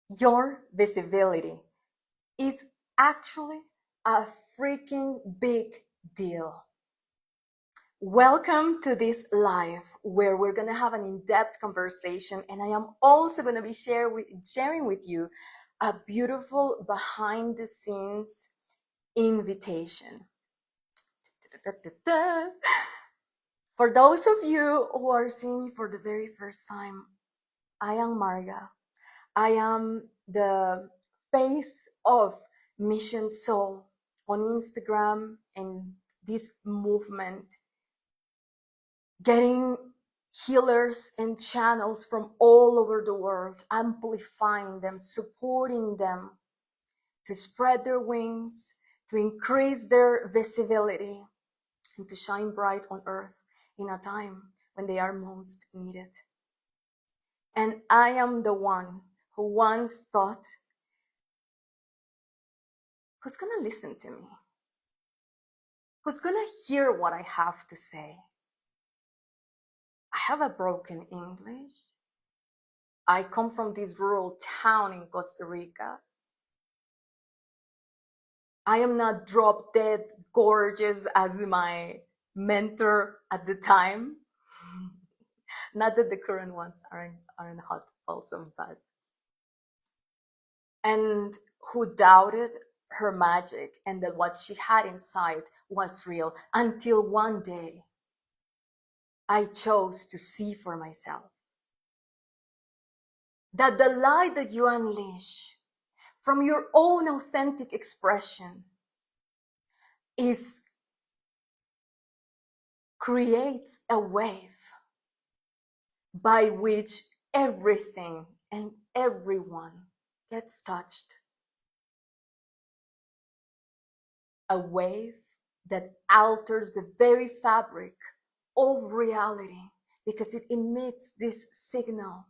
Your visibility is actually a freaking big deal. Welcome to this live where we're going to have an in-depth conversation, and I am also going to be sharing with you a beautiful behind the scenes invitation. For those of you who are seeing me for the very first time, I am Marga. I am the face of Mission Soul on Instagram and this movement, getting healers and channels from all over the world, amplifying them, supporting them to spread their wings, to increase their visibility, and to shine bright on earth in a time when they are most needed. And I am the one who once thought, who's gonna listen to me? Who's gonna hear what I have to say? I have a broken English. I come from this rural town in Costa Rica. I am not drop dead gorgeous as my mentor at the time. Not that the current ones aren't hot also, but and who doubted her magic and that what she had inside was real until one day I chose to see for myself that the light that you unleash from your own authentic expression creates a wave by which everything and everyone gets touched. A wave that alters the very fabric of reality because it emits this signal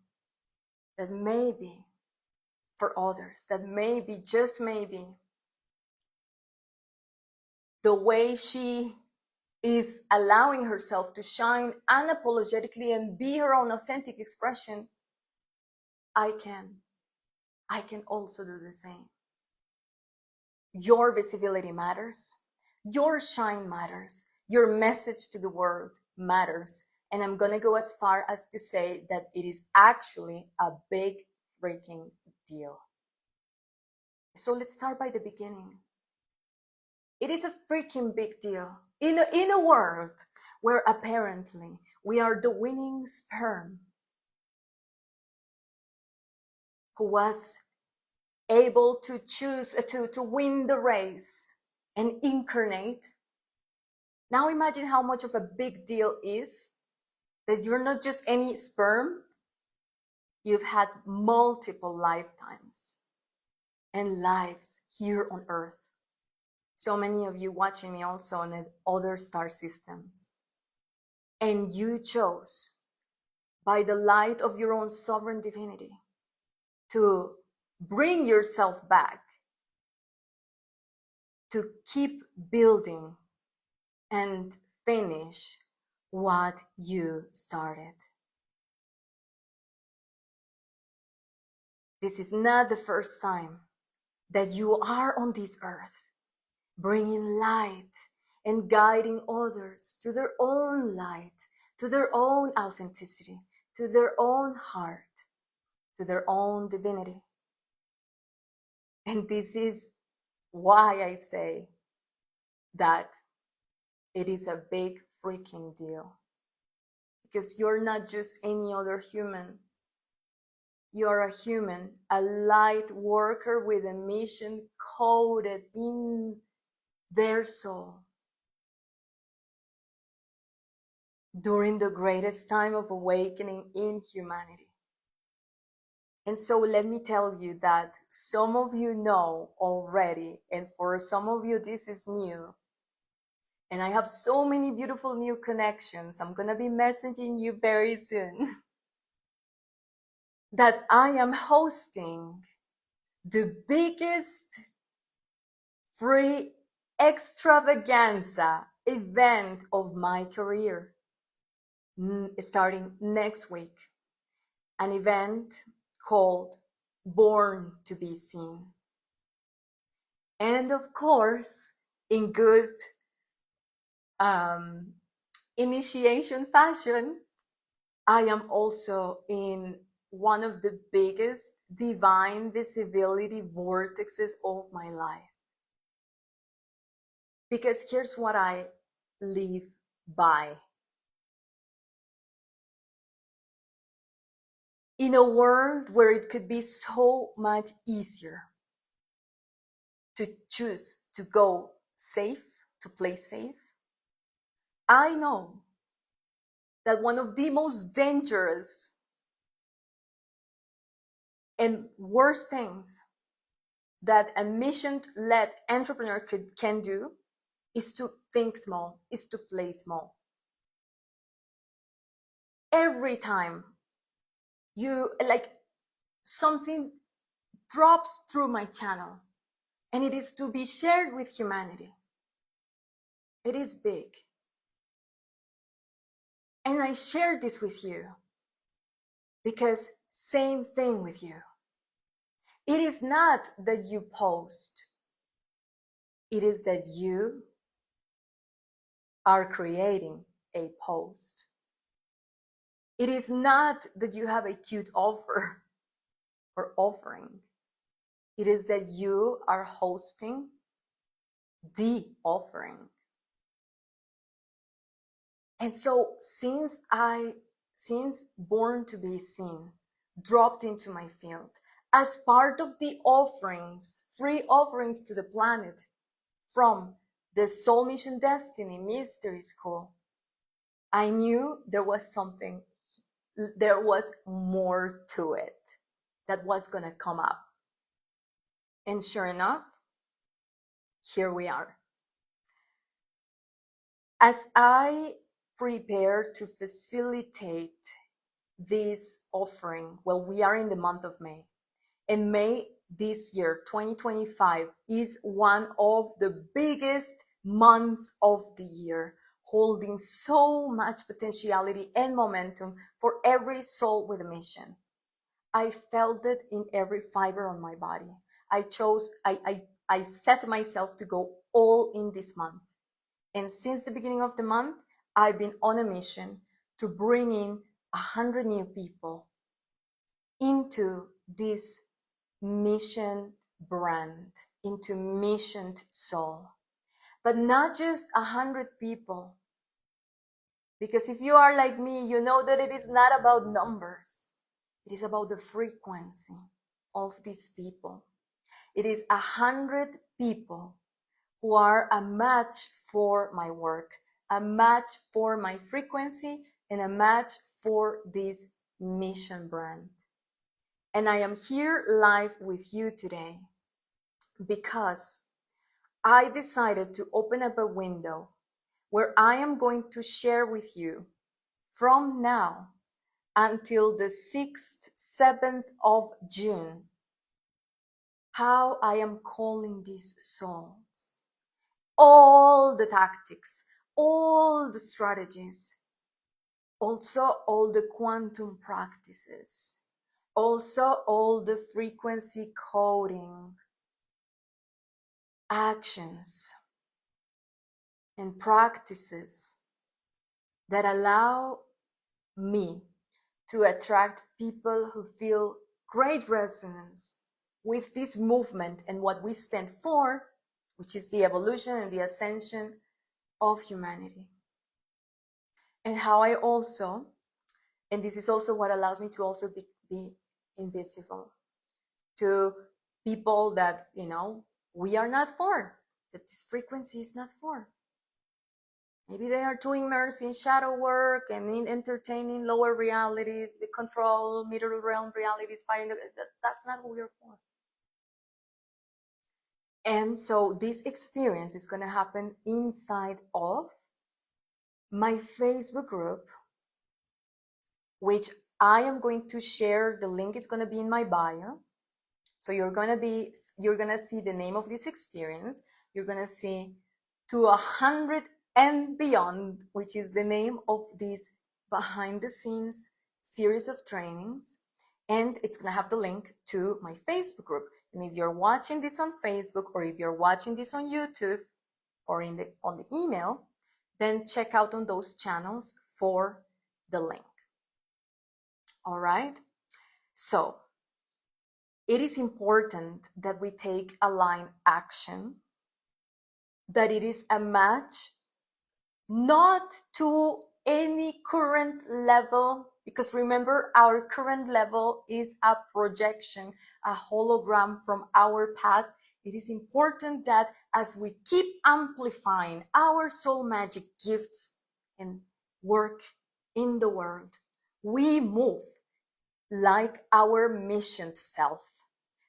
that maybe for others, that maybe, just maybe, the way she is allowing herself to shine unapologetically and be her own authentic expression, I can also do the same. Your visibility matters. Your shine matters. Your message to the world matters. And I'm going to go as far as to say that it is actually a big freaking deal. So let's start by the beginning. It is a freaking big deal in a world where apparently we are the winning sperm who was able to choose to win the race and incarnate. Now imagine how much of a big deal is that you're not just any sperm, you've had multiple lifetimes and lives here on earth. So many of you watching me also on the other star systems. And you chose, by the light of your own sovereign divinity, to bring yourself back, to keep building and finish what you started. This is not the first time that you are on this earth, bringing light and guiding others to their own light, to their own authenticity, to their own heart, to their own divinity. And this is why I say that it is a big freaking deal. Because you're not just any other human. You're a human, a light worker with a mission coded in their soul. During the greatest time of awakening in humanity. And so let me tell you that some of you know already, and for some of you this is new. And I have so many beautiful new connections. I'm going to be messaging you very soon. That I am hosting the biggest free extravaganza event of my career, starting next week. An event called born to be seen. And of course, in good initiation fashion, I am also in one of the biggest divine visibility vortexes of my life. Because here's what I live by. In a world where it could be so much easier to choose to go safe, to play safe, I know that one of the most dangerous and worst things that a mission-led entrepreneur can do is to think small, is to play small. Every time you like something drops through my channel and it is to be shared with humanity, it is big. And I share this with you because same thing with you. It is not that you post, it is that you are creating a post. It is not that you have a cute offer or offering. It is that you are hosting the offering. And so since Born to be Seen dropped into my field as part of the offerings, free offerings to the planet from the Soul Mission Destiny Mystery School, I knew there was more to it that was going to come up. And sure enough, here we are. As I prepare to facilitate this offering, well, we are in the month of May, and May this year, 2025, is one of the biggest months of the year, holding so much potentiality and momentum for every soul with a mission. I felt it in every fiber on my body. I set myself to go all in this month. And since the beginning of the month, I've been on a mission to bring in 100 new people into this mission brand, into missioned soul. But not just 100 people. Because if you are like me, you know that it is not about numbers. It is about the frequency of these people. It is 100 people who are a match for my work, a match for my frequency, and a match for this mission brand. And I am here live with you today because I decided to open up a window where I am going to share with you from now until the 6th, 7th of June how I am calling these souls. All the tactics, all the strategies, also all the quantum practices, also all the frequency coding actions and practices that allow me to attract people who feel great resonance with this movement and what we stand for, which is the evolution and the ascension of humanity. And how I also, and this is also what allows me to also be invisible to people that, we are not for, that this frequency is not for. Maybe they are too immersed in shadow work and in entertaining lower realities, we control middle realm realities, that's not what we're for. And so this experience is going to happen inside of my Facebook group, which I am going to share. The link is going to be in my bio. So you're going to see the name of this experience. You're going to see to 100 and beyond, which is the name of this behind the scenes series of trainings. and it's going to have the link to my Facebook group. And if you're watching this on Facebook, or if you're watching this on YouTube, or on the email, then check out on those channels for the link. All right? So it is important that we take aligned action, that it is a match not to any current level, because remember, our current level is a projection, a hologram from our past. It is important that as we keep amplifying our soul magic gifts and work in the world, we move like our mission self,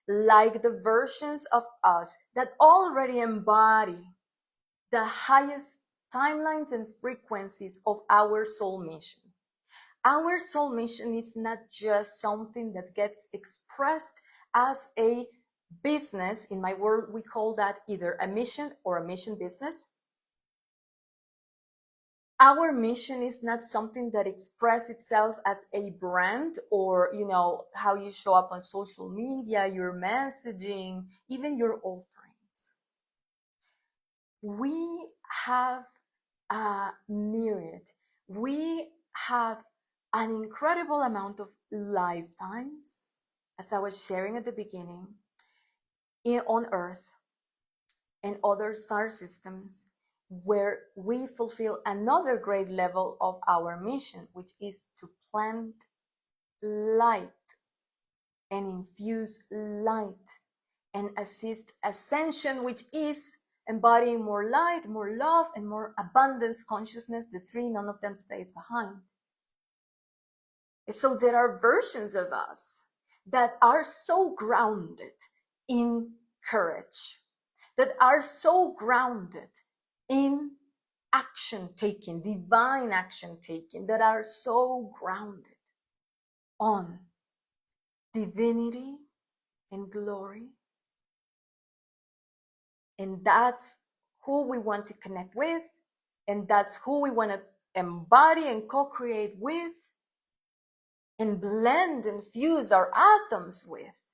like the versions of us that already embody the highest timelines and frequencies of our soul mission. Our soul mission is not just something that gets expressed as a business. In my world, we call that either a mission or a mission business. Our mission is not something that expresses itself as a brand, or, you know, how you show up on social media, your messaging, even your offerings. We have a myriad. We have an incredible amount of lifetimes, as I was sharing at the beginning, on Earth and other star systems, where we fulfill another great level of our mission, which is to plant light and infuse light and assist ascension, which is embodying more light, more love, and more abundance consciousness. The three, none of them stays behind. So there are versions of us that are so grounded in courage, that are so grounded in action taking, divine action taking, that are so grounded on divinity and glory. And that's who we want to connect with, and that's who we want to embody and co-create with, and blend and fuse our atoms with,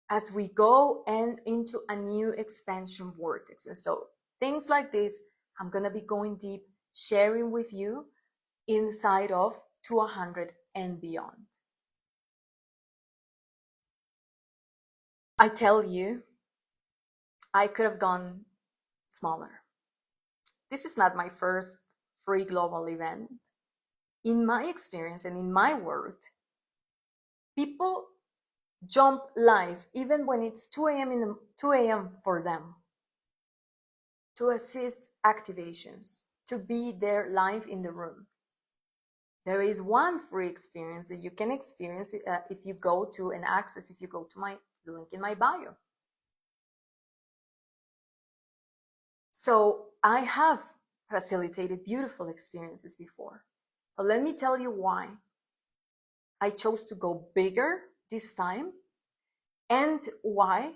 as we go and into a new expansion vortex. And so things like this, I'm going to be going deep, sharing with you inside of 200 and beyond. I tell you, I could have gone smaller. This is not my first free global event. In my experience and in my world, people jump live even when it's 2 a.m. for them, to assist activations, to be there live in the room. There is one free experience that you can experience if you go to and access, if you go to the link in my bio. So I have facilitated beautiful experiences before, but let me tell you why I chose to go bigger this time, and why,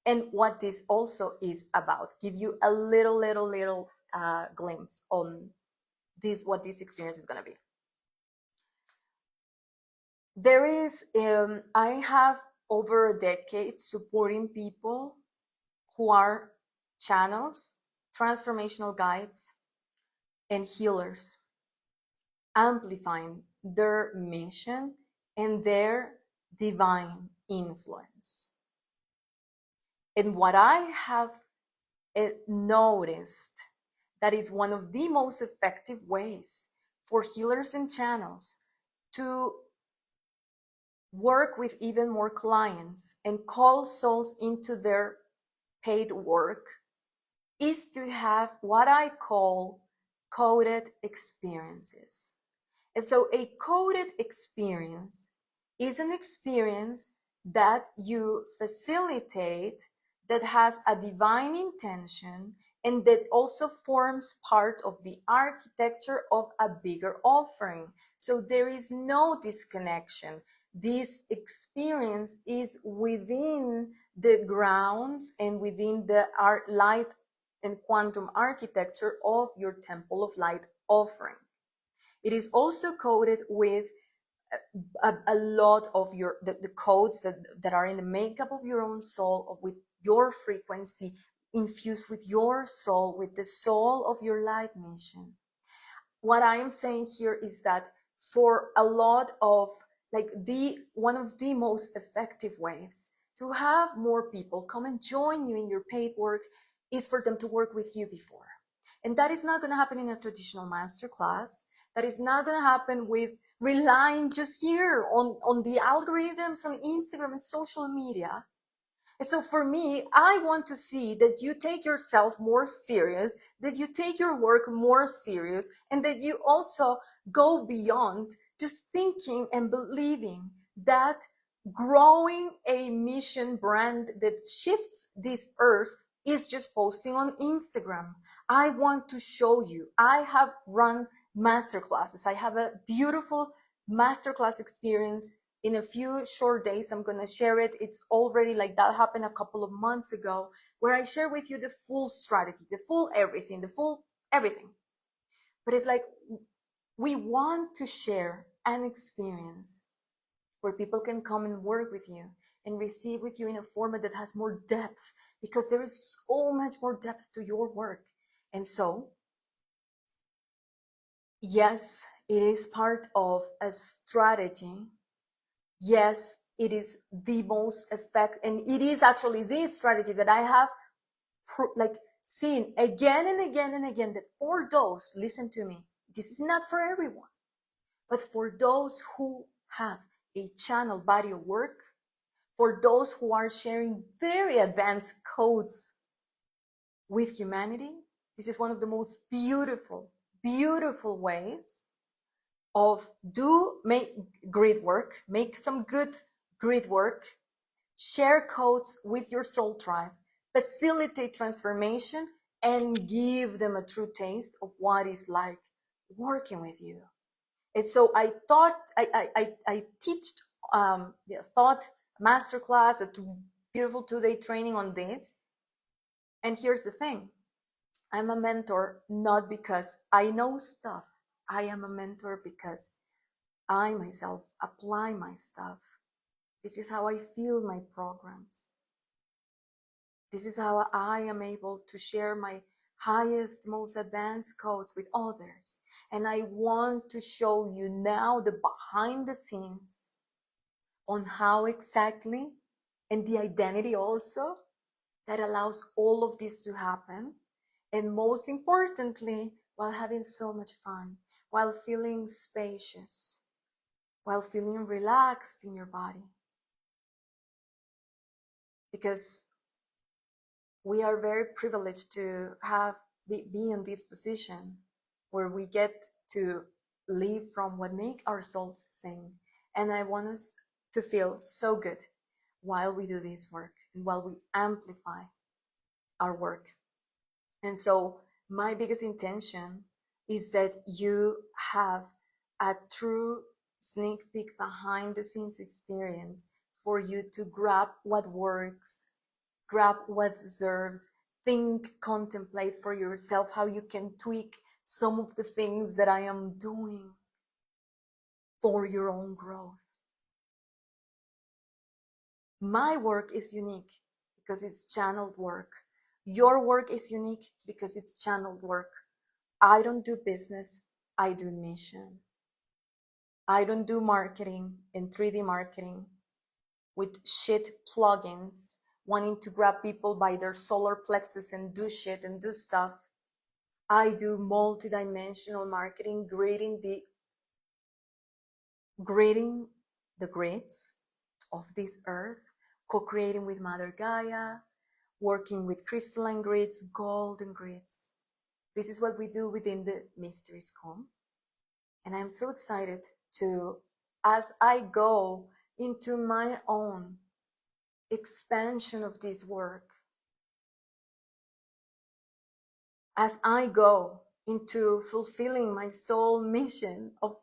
and what this also is about. Give you a little glimpse on this, what this experience is going to be. There is, I have over a decade supporting people who are channels, transformational guides, and healers, amplifying their mission and their divine influence. And what I have noticed, that is one of the most effective ways for healers and channels to work with even more clients and call souls into their paid work, is to have what I call coded experiences. And so a coded experience is an experience that you facilitate, that has a divine intention, and that also forms part of the architecture of a bigger offering. So there is no disconnection. This experience is within the grounds and within the light and quantum architecture of your Temple of Light offering. It is also coded with a lot of the codes that are in the makeup of your own soul, with your frequency, infused with your soul, with the soul of your light mission. What I am saying here is that for a lot of, like, one of the most effective ways to have more people come and join you in your paid work is for them to work with you before. And that is not going to happen in a traditional masterclass. That is not going to happen with relying just here on the algorithms on Instagram and social media. And so for me, I want to see that you take yourself more serious, that you take your work more serious, and that you also go beyond just thinking and believing that growing a mission brand that shifts this earth is just posting on Instagram. I want to show you. I have run masterclasses. I have a beautiful masterclass experience in a few short days. I'm going to share it. It's already, like, that happened a couple of months ago, where I share with you the full strategy, the full everything, the full everything. But it's like, we want to share an experience where people can come and work with you and receive with you in a format that has more depth, because there is so much more depth to your work. And so, yes, it is part of a strategy. Yes, it is the most effective, and it is actually this strategy that I have seen again and again and again, that for those, listen to me, this is not for everyone, but for those who have a channel body of work, for those who are sharing very advanced codes with humanity, this is one of the most beautiful, beautiful ways of make grid work, make some good grid work, share codes with your soul tribe, facilitate transformation, and give them a true taste of what it's like working with you. And so I thought I teached the thought masterclass, a beautiful 2-day training on this. And here's the thing, I'm a mentor not because I know stuff. I am a mentor because I myself apply my stuff. This is how I feel my programs. This is how I am able to share my highest, most advanced codes with others. And I want to show you now the behind the scenes on how exactly, and the identity also, that allows all of this to happen. And most importantly, while having so much fun, while feeling spacious, while feeling relaxed in your body. Because we are very privileged to be in this position where we get to live from what make our souls sing. And I want us to feel so good while we do this work and while we amplify our work. And so my biggest intention is that you have a true sneak peek behind the scenes experience, for you to grab what works, grab what deserves, think, contemplate for yourself how you can tweak some of the things that I am doing for your own growth. My work is unique because it's channeled work. Your work is unique because it's channeled work. I don't do business, I do mission. I don't do marketing and 3D marketing with shit plugins, wanting to grab people by their solar plexus and do shit and do stuff. I do multidimensional marketing, grading the grids of this earth, co-creating with Mother Gaia, working with crystalline grids, golden grids. This is what we do within the Mysteries Com. And I'm so excited to, as I go into my own expansion of this work, as I go into fulfilling my soul mission of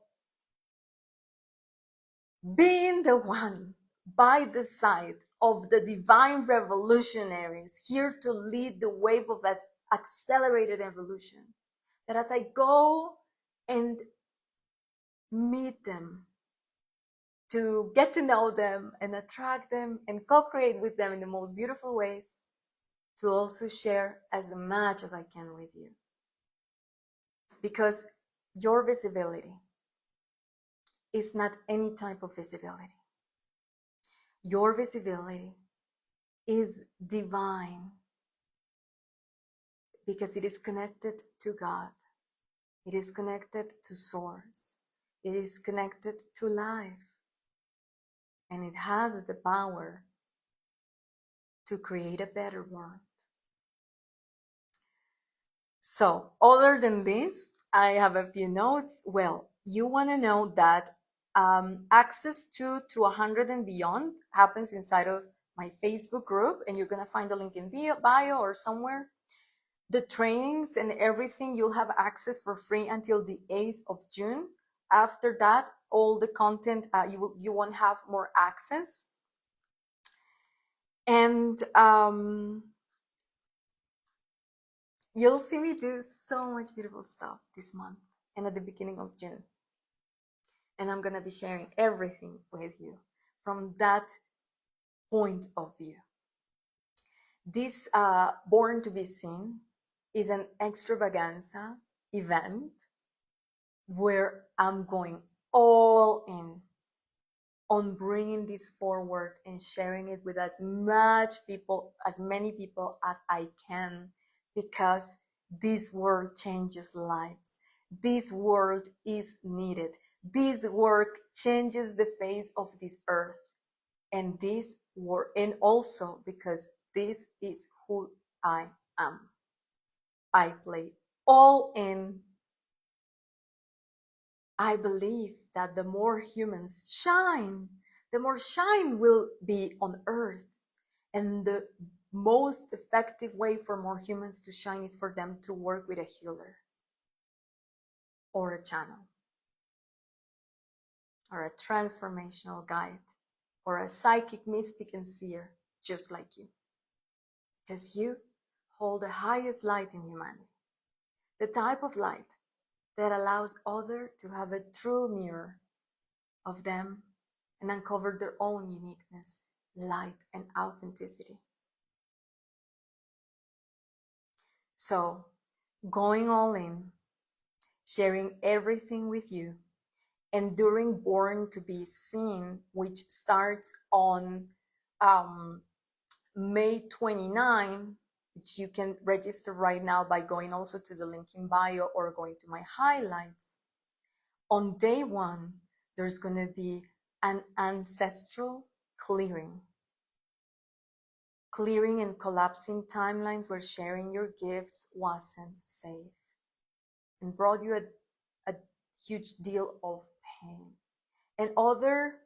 being the one by the side of the divine revolutionaries here to lead the wave of accelerated evolution, that as I go and meet them to get to know them and attract them and co-create with them in the most beautiful ways, to also share as much as I can with you. Because your visibility is not any type of visibility. Your visibility is divine because it is connected to God. It is connected to Source. It is connected to life. And it has the power to create a better world. So, other than this, I have a few notes. Well, you want to know that access to 100 and beyond happens inside of my Facebook group, and you're going to find the link in bio or somewhere. The trainings and everything, you'll have access for free until the 8th of June. After that, all the content, you won't have more access. And you'll see me do so much beautiful stuff this month and at the beginning of June. And I'm going to be sharing everything with you from that point of view. This Born to be Seen is an extravaganza event where I'm going all in on bringing this forward and sharing it with as many people as I can, because this world changes lives. This world is needed. This work changes the face of this earth. And this work, and also because this is who I am. I play all in. I believe that the more humans shine, the more shine will be on earth. And the most effective way for more humans to shine is for them to work with a healer or a channel or a transformational guide or a psychic, mystic, and seer, just like you. Because you hold the highest light in humanity, the type of light that allows others to have a true mirror of them and uncover their own uniqueness, light, and authenticity. So, going all in, sharing everything with you, and during Born to be Seen, which starts on May 29, which you can register right now by going also to the link in bio or going to my highlights. On day one, there's going to be an ancestral clearing and collapsing timelines where sharing your gifts wasn't safe and brought you a huge deal of pain. And other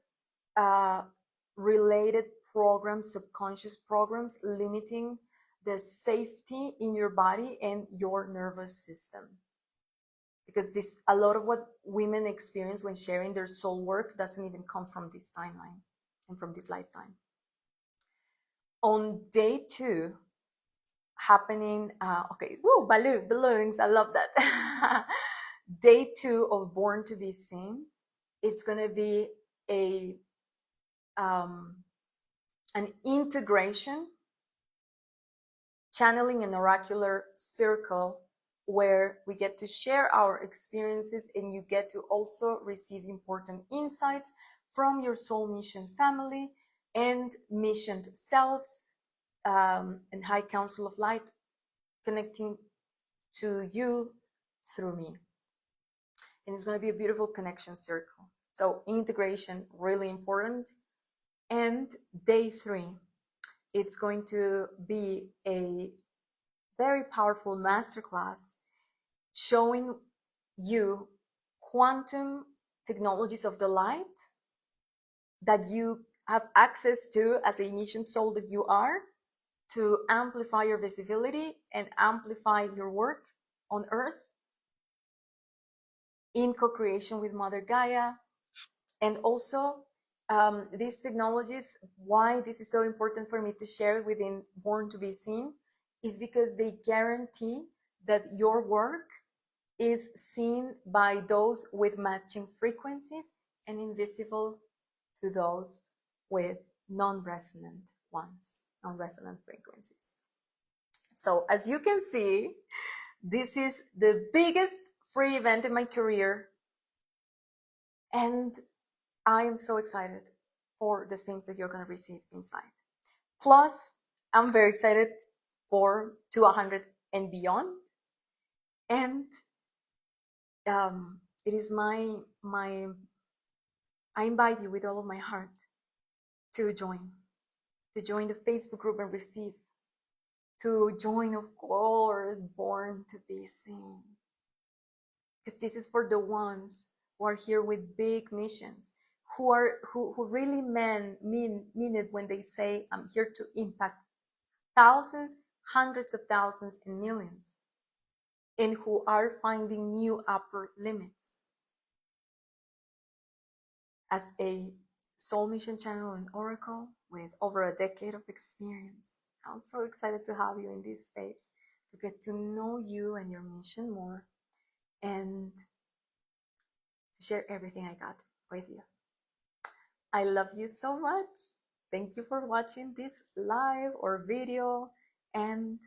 related programs, subconscious programs, limiting the safety in your body and your nervous system. Because a lot of what women experience when sharing their soul work doesn't even come from this timeline and from this lifetime. On day 2, happening, balloons, I love that. Day 2 of Born to be Seen, it's going to be an integration, channeling an oracular circle where we get to share our experiences and you get to also receive important insights from your soul mission family and missioned selves and high council of light connecting to you through me. And it's going to be a beautiful connection circle. So integration, really important. And day 3, it's going to be a very powerful masterclass showing you quantum technologies of the light that you have access to as a mission soul that you are, to amplify your visibility and amplify your work on earth in co-creation with Mother Gaia. And also these technologies, why this is so important for me to share within Born to be Seen, is because they guarantee that your work is seen by those with matching frequencies and invisible to those with non-resonant ones, non-resonant frequencies. So as you can see, this is the biggest free event in my career, and I am so excited for the things that you're going to receive inside. Plus, I'm very excited for 200 and beyond. And it is I invite you with all of my heart to join the Facebook group and receive, to join, of course, Born to Be Seen. Because this is for the ones who are here with big missions, who really mean it when they say, I'm here to impact thousands, hundreds of thousands, and millions, and who are finding new upper limits. As a soul mission channel and oracle with over a decade of experience, I'm so excited to have you in this space, to get to know you and your mission more, and to share everything I got with you. I love you so much. Thank you for watching this live or video, and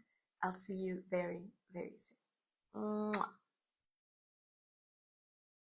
I'll see you very, very soon. Mwah.